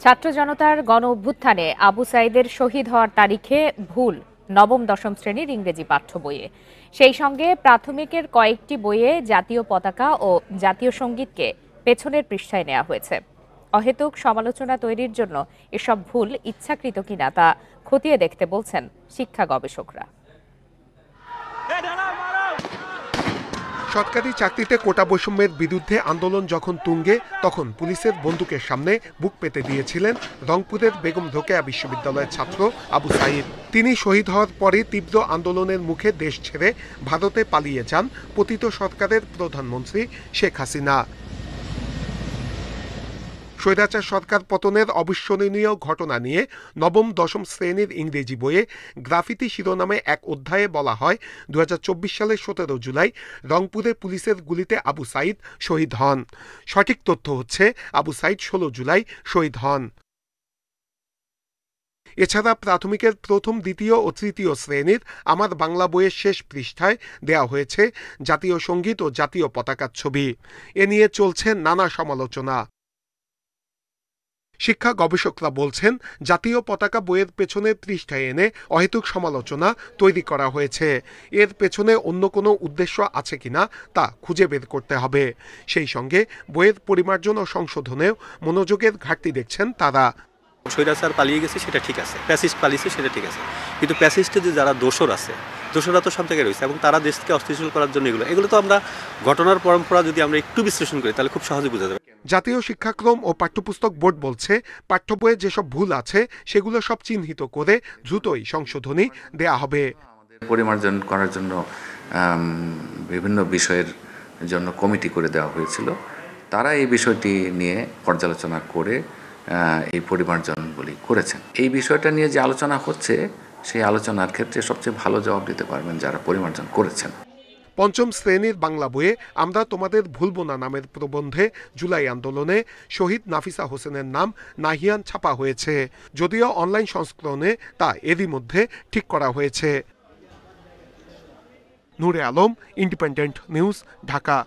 ছাত্র জনতার গণ অভ্যুত্থানে আবু সাইদের শহীদ হওয়ার তারিখে ভুল নবম দশম শ্রেণীর ইংরেজি পাঠ্য বইয়ে। সেই সঙ্গে প্রাথমিকের কয়েকটি বইয়ে জাতীয় পতাকা ও জাতীয় সঙ্গীতকে পেছনের পৃষ্ঠায় নেওয়া হয়েছে। অহেতুক সমালোচনা তৈরির জন্য এসব ভুল ইচ্ছাকৃত কিনা তা খতিয়ে দেখতে বলছেন শিক্ষা গবেষকরা। সরকারি চাকরিতে কোটা বৈষম্যের বিরুদ্ধে আন্দোলন যখন তুঙ্গে, তখন পুলিশের বন্দুকের সামনে বুক পেতে দিয়েছিলেন রংপুরের বেগম রোকেয়া বিশ্ববিদ্যালয়ের ছাত্র আবু সাইদ। তিনি শহীদ হওয়ার পরে তীব্র আন্দোলনের মুখে দেশ ছেড়ে ভারতে পালিয়ে যান পতিত সরকারের প্রধানমন্ত্রী শেখ হাসিনা। স্বৈরাচার সরকার পতনের অবিস্মরণীয় ঘটনা নিয়ে নবম দশম শ্রেণীর ইংরেজি বইয়ে গ্রাফিতি শিরোনামে এক অধ্যায়ে বলা হয়, 2024 সালের 17 জুলাই রংপুরে পুলিশের গুলিতে আবু সাইদ শহীদ হন। সঠিক তথ্য হচ্ছে আবু সাইদ 16 জুলাই শহীদ হন। এছাড়া প্রাথমিকের প্রথম, দ্বিতীয় ও তৃতীয় শ্রেণীর আমার বাংলা বইয়ের শেষ পৃষ্ঠায় দেয়া হয়েছে জাতীয় সঙ্গীত ও জাতীয় পতাকার ছবি। এ নিয়ে চলছে নানা সমালোচনা। শিক্ষা গবেষকরা বলছেন, জাতীয় পতাকা বইয়ের পেছনের পৃষ্ঠায় এনে অহেতুক সমালোচনা তৈরি করা হয়েছে। এর পেছনে অন্য কোনো উদ্দেশ্য আছে কিনা তা খুঁজে বের করতে হবে। সেই সঙ্গে বইয়ের পরিমার্জন ও সংশোধনেও মনোযোগের ঘাটতি দেখছেন তারা। স্বৈরাচার পালিয়ে গেছে সেটা ঠিক আছে, প্যাসিস্ট পালিয়েছে সেটা ঠিক আছে, কিন্তু প্যাসিস্টে যে যারা দোসর আছে, দোসররা তো সব জায়গায় রয়েছে এবং তারা দেশকে অস্থিতিশীল করার জন্য এগুলো তো আমরা ঘটনার পরম্পরা যদি আমরা একটু বিশ্লেষণ করি তাহলে খুব সহজে বোঝা যাবে। জাতীয় শিক্ষাক্রম ও পাঠ্যপুস্তক বোর্ড বলছে, পাঠ্য বইয়ে যেসব ভুল আছে সেগুলো সব চিহ্নিত করে দ্রুতই সংশোধনী দেয়া হবে। পরিমার্জন করার জন্য বিভিন্ন বিষয়ের জন্য কমিটি করে দেওয়া হয়েছিল। তারা এই বিষয়টি নিয়ে পর্যালোচনা করে এই পরিমার্জনগুলি করেছেন। এই বিষয়টা নিয়ে যে আলোচনা হচ্ছে, সেই আলোচনার ক্ষেত্রে সবচেয়ে ভালো জবাব দিতে পারবেন যারা পরিমার্জন করেছেন। পঞ্চম শ্রেণীর বাংলা বইয়ে আমরা তোমাদের ভুলবো না নামের প্রবন্ধে জুলাই আন্দোলনে শহীদ নাফিসা হোসেনের নাম নাহিয়ান ছাপা হয়েছে, যদিও অনলাইন সংস্করণে তা এরই মধ্যে ঠিক করা হয়েছে। নূরে আলম, ইন্ডিপেন্ডেন্ট নিউজ, ঢাকা।